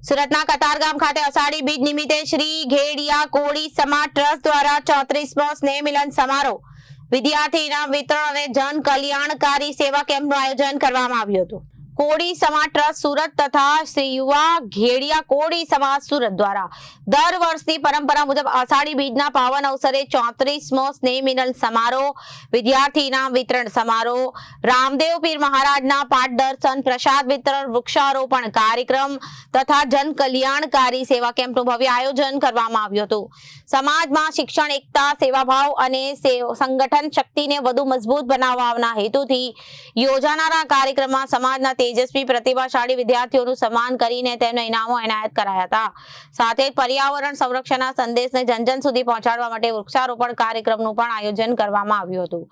સુરતના કતારગામ ખાતે અષાઢી બીજ નિમિત્તે શ્રી ઘેડિયા કોળી સમાજ ટ્રસ્ટ દ્વારા 34મો સ્નેહ મિલન સમારોહ, વિદ્યાર્થી ઇનામ વિતરણ અને જન કલ્યાણકારી સેવા કેમ્પનું આયોજન કરવામાં આવ્યું હતું। કોળી સમાજ ટ્રસ્ટ સુરત તથા શ્રી યુવા ઘેડિયા કોળી સમાજ સુરત દ્વારા દર વર્ષની પરંપરા મુજબ અષાઢી બીજના પાવન અવસરે 34મો સ્નેહ મિલન સમારોહ, વિદ્યાર્થી ઇનામ વિતરણ સમારોહ, રામદેવ પીર મહારાજના પાઠ દર્શન, પ્રસાદ વિતરણ, વૃક્ષારોપણ કાર્યક્રમ તથા જન કલ્યાણકારી સેવા કેમ્પનું ભવ્ય આયોજન કરવામાં આવ્યું હતું। સમાજમાં શિક્ષણ, એકતા, સેવાભાવ અને સંગઠન શક્તિને વધુ મજબૂત બનાવવાના હેતુથી યોજાનારા કાર્યક્રમમાં સમાજના તેજસ્વી પ્રતિભાશાળી વિદ્યાર્થીઓનું સન્માન કરીને તેમને ઇનામો એનાયત કરાયા હતા। સાથે જ પર્યાવરણ સંરક્ષણના સંદેશને જન સુધી પહોંચાડવા માટે વૃક્ષારોપણ કાર્યક્રમનું પણ આયોજન કરવામાં આવ્યું હતું।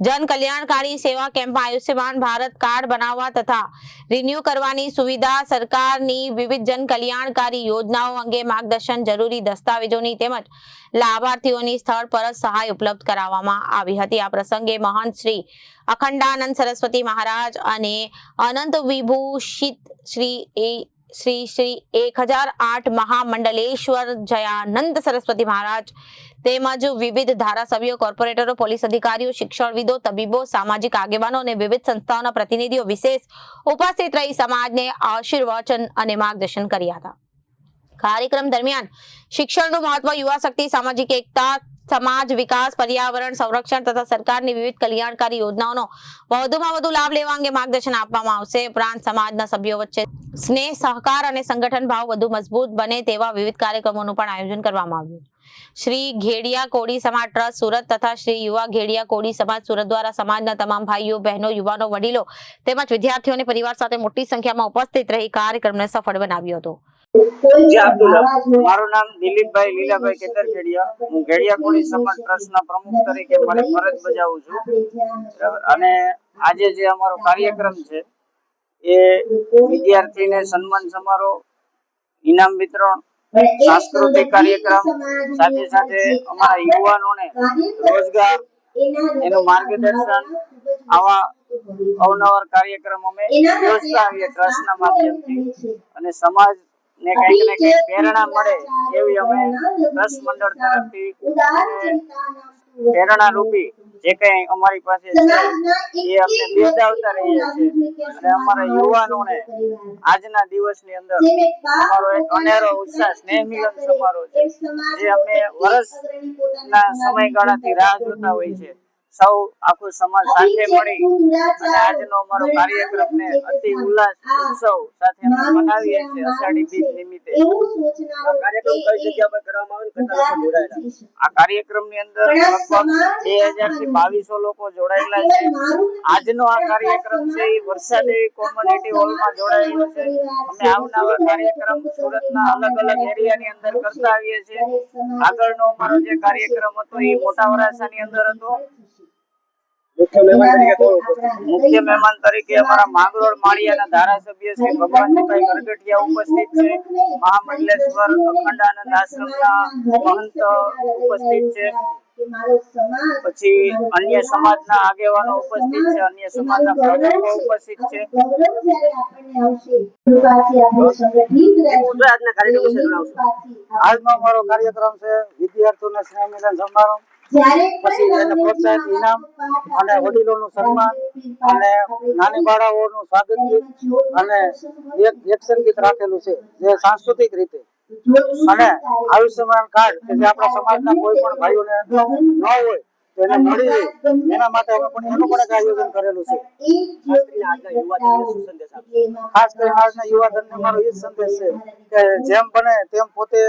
જન કલ્યાણકારી સેવા કેમ્પમાં આયુષ્યમાન ભારત કાર્ડ બનાવવા તથા રિન્યુ કરવાની સુવિધા, સરકારની વિવિધ જન કલ્યાણકારી યોજનાઓ અંગે માર્ગદર્શન, જરૂરી દસ્તાવેજોની તેમજ લાભાર્થીઓની સ્થળ પર જ સહાય ઉપલબ્ધ કરાવવામાં આવી હતી। આ પ્રસંગે મહંત શ્રી અખંડાનંદ સરસ્વતી મહારાજ અને અનંત વિભૂષિત શ્રી 1008 મહામંડલેશ્વર જયાનંદ સરસ્વતી મહારાજ તેમજ વિવિધ ધારાસભ્યો, કોર્પોરેટરો, પોલીસ અધિકારીઓ, શિક્ષણવિદો, તબીબો, સામાજિક આગેવાનો અને વિવિધ સંસ્થાઓના પ્રતિનિધિઓ વિશેષ ઉપસ્થિત રહી સમાજને આશીર્વચન અને માર્ગદર્શન કર્યા હતા। કાર્યક્રમ દરમિયાન શિક્ષણનું મહત્વ, યુવા શક્તિ, સામાજિક એકતા, સમાજ વિકાસ, પર્યાવરણ સંરક્ષણ તથા સરકારની વિવિધ કલ્યાણકારી યોજનાઓનો વધુમાં વધુ લાભ લેવા અંગે માર્ગદર્શન આપવામાં આવશે। ઉપરાંત સમાજના સભ્યો વચ્ચે સ્નેહ, સહકાર અને સંગઠન ભાવ વધુ મજબૂત બને તેવા વિવિધ કાર્યક્રમોનું પણ આયોજન કરવામાં આવ્યું। શ્રી ઘેડિયા કોળી સમાજ ટ્રસ્ટ સુરત તથા શ્રી યુવા ઘેડિયા કોળી સમાજ સુરત દ્વારા સમાજના તમામ ભાઈઓ, બહેનો, યુવાનો, વડીલો તેમજ વિદ્યાર્થીઓને પરિવાર સાથે મોટી સંખ્યામાં ઉપસ્થિત રહી કાર્યક્રમને સફળ બનાવ્યો હતો। મારું નામ દિલીપભાઈ લીલાભાઈ કેતરખેડિયા, હું ઘેડિયા કોળી સમાજ ટ્રસ્ટના પ્રમુખ તરીકે મારી ફરજ બજાવું છું। અને આજે જે અમારો કાર્યક્રમ છે એ વિદ્યાર્થીને સન્માન સમારોહ, ઇનામ વિતરણ, સાંસ્કૃતિક કાર્યક્રમ, સાથે સાથે અમારા યુવાનોને રોજગાર, એનું માર્ગદર્શન, આવા અવનવા કાર્યક્રમ અમે યોજતા આવીએ ટ્રસ્ટના માધ્યમથી। અને સમાજ ને કંઈક ને કંઈક પ્રેરણા મળે એવી અમે ટ્રસ્ટ મંડળ તરફથી પ્રેરણા રૂપી જે કંઈ અમારી પાસે છે એ અમને બિરદાવતા રહીએ છીએ। અને અમારા યુવાનોને આજના દિવસની અંદર અમારો એક અનેરો ઉત્સાહ સ્નેહ મિલન સમારોહ છે જે અમે વર્ષના સમયગાળાથી રાહ જોતા હોય છે। સૌ આખો સમાજ સાથે મળી અને આજનો અમારો કાર્યક્રમને અતિ ઉલ્લાસ ઉત્સવ સાથે અમે મનાવીએ છીએ અષાઢી બીજ નિમિત્તે। કાર્યક્રમ કઈ જગ્યા પર કરવામાં આવે, કેટલા લોકો જોડાયેલા? આ કાર્યક્રમની અંદર લગભગ 2000 થી 2200 લોકો જોડાયેલા છે। આજનો આ કાર્યક્રમ છે એ વર્ષાદેવી કોમ્યુનિટી હોલમાં જોડાયેલો છે। અમે આવનારા કાર્યક્રમ સુરતના અલગ અલગ એરિયાની અંદર કરતા આવીએ છીએ। આગળનો અમારો જે કાર્યક્રમ હતો એ મોટા વરાછાની અંદર હતો। મુખ્ય મહેમાન તરીકે અમારા માંગરોળ માળિયાના ધારાસભ્ય શ્રી ભગવાનજીભાઈ ગરગટિયા ઉપસ્થિત છે। મહામંડલેશ્વર અખંડાનંદ આશ્રમના મહંત ઉપસ્થિત છે। પછી અન્ય સમાજના આગેવાનો ઉપસ્થિત છે, અન્ય સમાજના પ્રમુખો ઉપસ્થિત છે। આજનો અમારો કાર્યક્રમ છે વિદ્યાર્થીઓના સ્નેહ મિલન સમારોહ, પછી એને પ્રોત્સાહિત ઇનામ અને વડીલોનું સન્માન અને નાની બાળાઓનું સ્વાગત ગીત અને એક એક્શન ગીત રાખેલું છે જે સાંસ્કૃતિક રીતે, અને આયુષ્યમાન કાર્ડ કે જે આપણા સમાજના કોઈ પણ ભાઈઓને ન હોય તો એને મળી રહે એના માટે અમે પણ એનું પણ એક આયોજન કરેલું છે। ખાસ કરીને આજના યુવાધનને મારો એ જ સંદેશ છે કે જેમ બને તેમ પોતે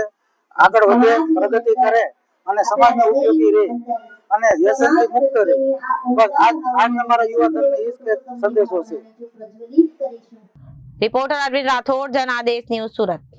આગળ વધે, પ્રગતિ કરે અને સમાજને ઉપયોગી રહે અને વ્યસનથી મુક્ત રહે। બસ આજના મારા યુવાધનને એ જ સંદેશો છે। Reporter Arvind Rathod, Janadesh news, Surat.